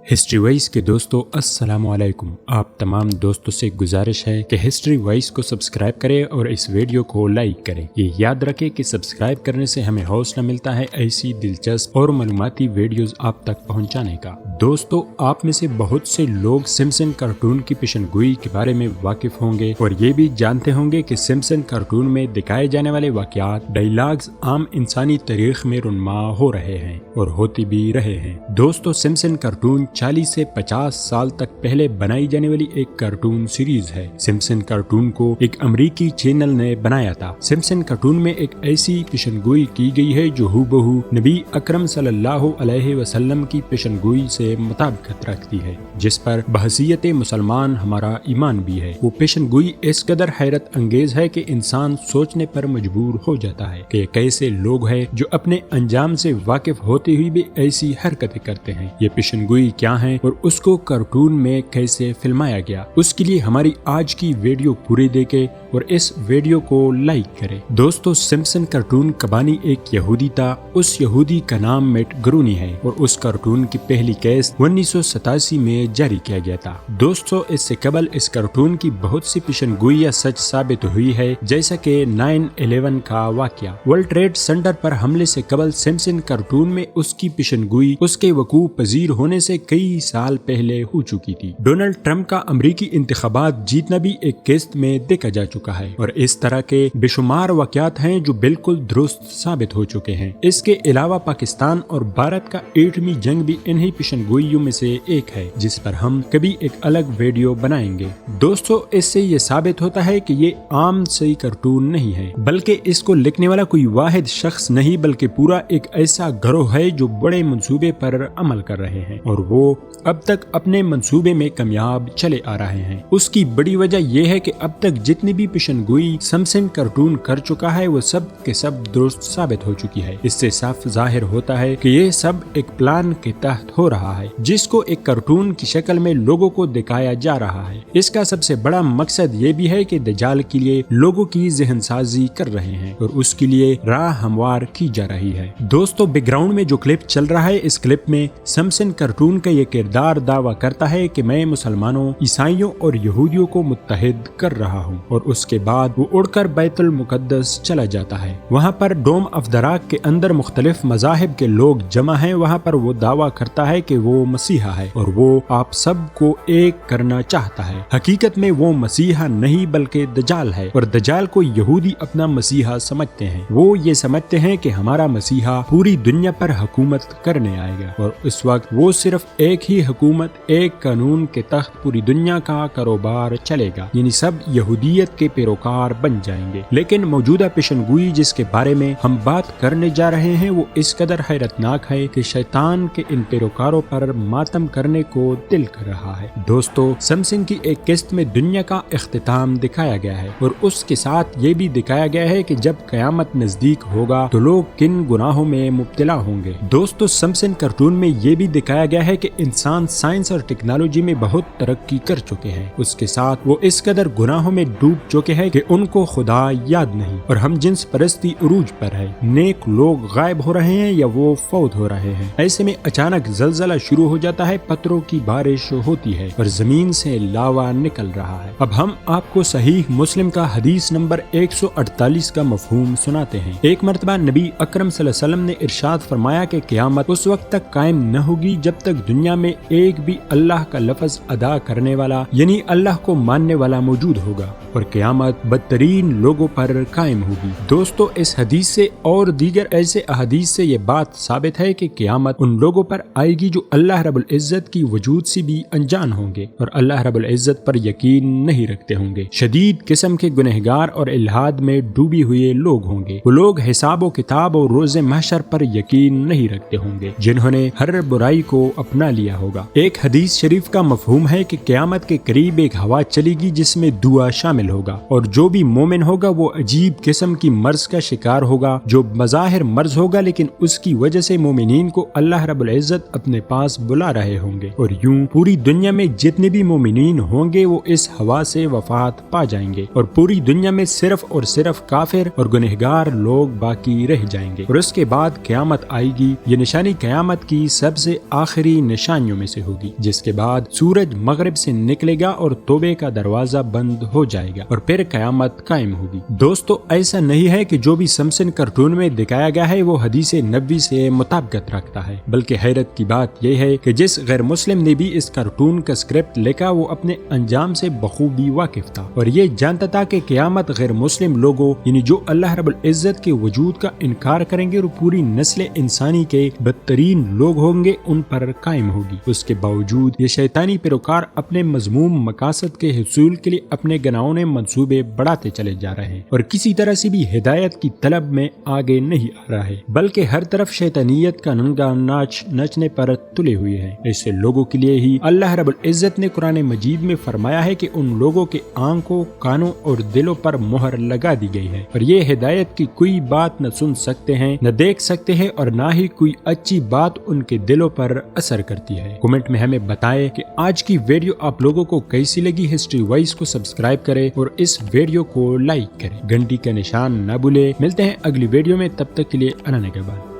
History wise کے دوستو السلام علیکم۔ آپ تمام دوستوں سے گزارش ہے کہ ہسٹری وائز کو سبسکرائب کریں اور اس ویڈیو کو لائک کریں۔ یہ یاد رکھیں کہ سبسکرائب کرنے سے ہمیں حوصلہ ملتا ہے ایسی دلچسپ اور معلوماتی ویڈیوز آپ تک پہنچانے کا۔ دوستو، آپ میں سے بہت سے لوگ سمپسن کارٹون کی پیشن گوئی کے بارے میں واقف ہوں گے اور یہ بھی جانتے ہوں گے کہ سمپسن کارٹون میں دکھائے جانے والے واقعات، ڈائیلاگز عام انسانی تاریخ میں رونما ہو رہے ہیں اور ہوتی بھی رہے ہیں۔ دوستو، سمپسن کارٹون 40 سے 50 سال تک پہلے بنائی جانے والی ایک کارٹون سیریز ہے۔ سمپسن کارٹون کو ایک امریکی چینل نے بنایا تھا۔ سمپسن کارٹون میں ایک ایسی پیشن گوئی کی گئی ہے جو ہو بہو نبی اکرم صلی اللہ علیہ وسلم کی پیشن گوئی سے مطابقت رکھتی ہے، جس پر بحیثیت مسلمان ہمارا ایمان بھی ہے۔ وہ پیشن گوئی اس قدر حیرت انگیز ہے کہ انسان سوچنے پر مجبور ہو جاتا ہے کہ کیسے لوگ ہیں جو اپنے انجام سے واقف ہوتے ہوئے بھی ایسی حرکتیں کرتے ہیں۔ یہ پیشن گوئی کیا ہے اور اس کو کارٹون میں کیسے فلمایا گیا، اس کے لیے ہماری آج کی ویڈیو پوری دیکھیں اور اس ویڈیو کو لائک کریں۔ دوستو، سمپسن کارٹون کا بانی ایک یہودی تھا۔ اس یہودی کا نام میٹ گرونی ہے اور اس کارٹون کی پہلی قسط 1987 میں جاری کیا گیا تھا۔ دوستو، اس سے قبل اس کارٹون کی بہت سی پیشن گوئیاں سچ ثابت ہوئی ہے، جیسا کہ 9/11 کا واقعہ۔ ورلڈ ٹریڈ سینٹر پر حملے سے قبل سمپسن کارٹون میں اس کی پیشن گوئی اس کے وقوع پذیر ہونے سے کئی سال پہلے ہو چکی تھی۔ ڈونلڈ ٹرمپ کا امریکی انتخابات جیتنا بھی ایک قسط میں دیکھا جا چکا ہے اور اس طرح کے بے شمار واقعات ہیں جو بالکل درست ثابت ہو چکے ہیں۔ اس کے علاوہ پاکستان اور بھارت کا ایٹمی جنگ بھی انہی پیشن گوئیوں میں سے ایک ہے، جس پر ہم کبھی ایک الگ ویڈیو بنائیں گے۔ دوستو، اس سے یہ ثابت ہوتا ہے کہ یہ عام سی کارٹون نہیں ہے، بلکہ اس کو لکھنے والا کوئی واحد شخص نہیں بلکہ پورا ایک ایسا گروہ ہے جو بڑے منصوبے پر عمل کر رہے ہیں اور وہ اب تک اپنے منصوبے میں کامیاب چلے آ رہے ہیں۔ اس کی بڑی وجہ یہ ہے کہ اب تک جتنی بھی پیشن گوئی سمپسن کارٹون کر چکا ہے وہ سب کے سب درست ثابت ہو چکی ہے۔ اس سے صاف ظاہر ہوتا ہے کہ یہ سب ایک پلان کے تحت ہو رہا ہے، جس کو ایک کارٹون کی شکل میں لوگوں کو دکھایا جا رہا ہے۔ اس کا سب سے بڑا مقصد یہ بھی ہے کہ دجال کے لیے لوگوں کی ذہن سازی کر رہے ہیں اور اس کے لیے راہ ہموار کی جا رہی ہے۔ دوستو، بیک گراؤنڈ میں جو کلپ چل رہا ہے، اس کلپ میں سمپسن کارٹون کا یہ کردار دعویٰ کرتا ہے کہ میں مسلمانوں، عیسائیوں اور یہودیوں کو متحد کر رہا ہوں، اور اس کے بعد وہ اڑ کر بیت المقدس چلا جاتا ہے۔ وہاں پر ڈوم آف دی راک کے اندر مختلف مذاہب کے لوگ جمع ہیں۔ وہاں پر وہ دعویٰ کرتا ہے کہ وہ مسیحا ہے اور وہ آپ سب کو ایک کرنا چاہتا ہے۔ حقیقت میں وہ مسیحا نہیں بلکہ دجال ہے، اور دجال کو یہودی اپنا مسیحا سمجھتے ہیں۔ وہ یہ سمجھتے ہیں کہ ہمارا مسیحا پوری دنیا پر حکومت کرنے آئے گا، اور اس وقت وہ صرف ایک ہی حکومت، ایک قانون کے تحت پوری دنیا کا کاروبار چلے گا، یعنی سب یہودیت کے پیروکار بن جائیں گے۔ لیکن موجودہ پیشن گوئی جس کے بارے میں ہم بات کرنے جا رہے ہیں وہ اس قدر حیرت ناک ہے کہ شیطان کے ان پیروکاروں پر ماتم کرنے کو دل کر رہا ہے۔ دوستو، سمپسن کی ایک قسط میں دنیا کا اختتام دکھایا گیا ہے اور اس کے ساتھ یہ بھی دکھایا گیا ہے کہ جب قیامت نزدیک ہوگا تو لوگ کن گناہوں میں مبتلا ہوں گے۔ دوستو، سمپسن کارٹون میں یہ بھی دکھایا گیا ہے کہ انسان سائنس اور ٹیکنالوجی میں بہت ترقی کر چکے ہیں، اس کے ساتھ وہ اس قدر گناہوں میں ڈوب چکے ہیں کہ ان کو خدا یاد نہیں، اور ہم جنس پرستی عروج پر ہے۔ نیک لوگ غائب ہو رہے ہیں یا وہ فوت ہو رہے ہیں۔ ایسے میں اچانک زلزلہ شروع ہو جاتا ہے، پتھروں کی بارش ہوتی ہے اور زمین سے لاوا نکل رہا ہے۔ اب ہم آپ کو صحیح مسلم کا حدیث نمبر 148 کا مفہوم سناتے ہیں۔ ایک مرتبہ نبی اکرم صلی اللہ علیہ وسلم نے ارشاد فرمایا کہ قیامت اس وقت تک قائم نہ ہوگی جب تک دنیا میں ایک بھی اللہ کا لفظ ادا کرنے والا، یعنی اللہ کو ماننے والا موجود ہوگا، اور قیامت بدترین لوگوں پر قائم ہوگی۔ دوستو، اس حدیث سے اور دیگر ایسے احادیث سے یہ بات ثابت ہے کہ قیامت ان لوگوں پر آئے گی جو اللہ رب العزت کی وجود سے بھی انجان ہوں گے اور اللہ رب العزت پر یقین نہیں رکھتے ہوں گے۔ شدید قسم کے گنہگار اور الحاد میں ڈوبی ہوئے لوگ ہوں گے۔ وہ لوگ حساب و کتاب اور روز محشر پر یقین نہیں رکھتے ہوں گے، جنہوں نے ہر برائی کو اپنا لیا ہوگا۔ ایک حدیث شریف کا مفہوم ہے کہ قیامت کے قریب ایک ہوا چلے گی جس میں دعا شامل ہوگا، اور جو بھی مومن ہوگا وہ عجیب قسم کی مرض کا شکار ہوگا جو بظاہر مرض ہوگا، لیکن اس کی وجہ سے مومنین کو اللہ رب العزت اپنے پاس بلا رہے ہوں گے، اور یوں پوری دنیا میں جتنے بھی مومنین ہوں گے وہ اس ہوا سے وفات پا جائیں گے، اور پوری دنیا میں صرف اور صرف کافر اور گنہگار لوگ باقی رہ جائیں گے، اور اس کے بعد قیامت آئے گی۔ یہ نشانی قیامت کی سب سے آخری نشانیوں میں سے ہوگی، جس کے بعد سورج مغرب سے نکلے گا اور توبے کا دروازہ بند ہو جائے گا اور پھر قیامت قائم ہوگی۔ دوستو ایسا نہیں ہے کہ جو بھی سمسن کارٹون میں دکھایا گیا ہے وہ حدیث نبوی سے مطابقت رکھتا ہے، بلکہ حیرت کی بات یہ ہے کہ جس غیر مسلم نے بھی اس کارٹون کا اسکرپٹ لکھا وہ اپنے انجام سے بخوبی واقف تھا اور یہ جانتا تھا کہ قیامت غیر مسلم لوگوں یعنی جو اللہ رب العزت کے وجود کا انکار کریں گے اور پوری نسل انسانی کے بدترین لوگ ہوں گے ان پر قائم ہوگی۔ اس کے باوجود یہ شیطانی پیروکار اپنے مذموم مقاصد کے حصول کے لیے اپنے گناہونے منصوبے بڑھاتے چلے جا رہے ہیں اور کسی طرح سے بھی ہدایت کی طلب میں آگے نہیں آ رہا ہے، بلکہ ہر طرف شیطانیت کا ننگا ناچ نچنے پر تلے ہوئے ہیں۔ ایسے لوگوں کے لیے ہی اللہ رب العزت نے قرآن مجید میں فرمایا ہے کہ ان لوگوں کے آنکھوں، کانوں اور دلوں پر مہر لگا دی گئی ہے اور یہ ہدایت کی کوئی بات نہ سن سکتے ہیں، نہ دیکھ سکتے ہیں اور نہ ہی کوئی اچھی بات ان کے دلوں پر اثر کرتی ہے۔ کمنٹ میں ہمیں بتائیں کہ آج کی ویڈیو آپ لوگوں کو کیسی لگی۔ ہسٹری وائز کو سبسکرائب کریں اور اس ویڈیو کو لائک کریں، گھنٹی کا نشان نہ بھولیں۔ ملتے ہیں اگلی ویڈیو میں، تب تک کے لیے اللہ نگہبان۔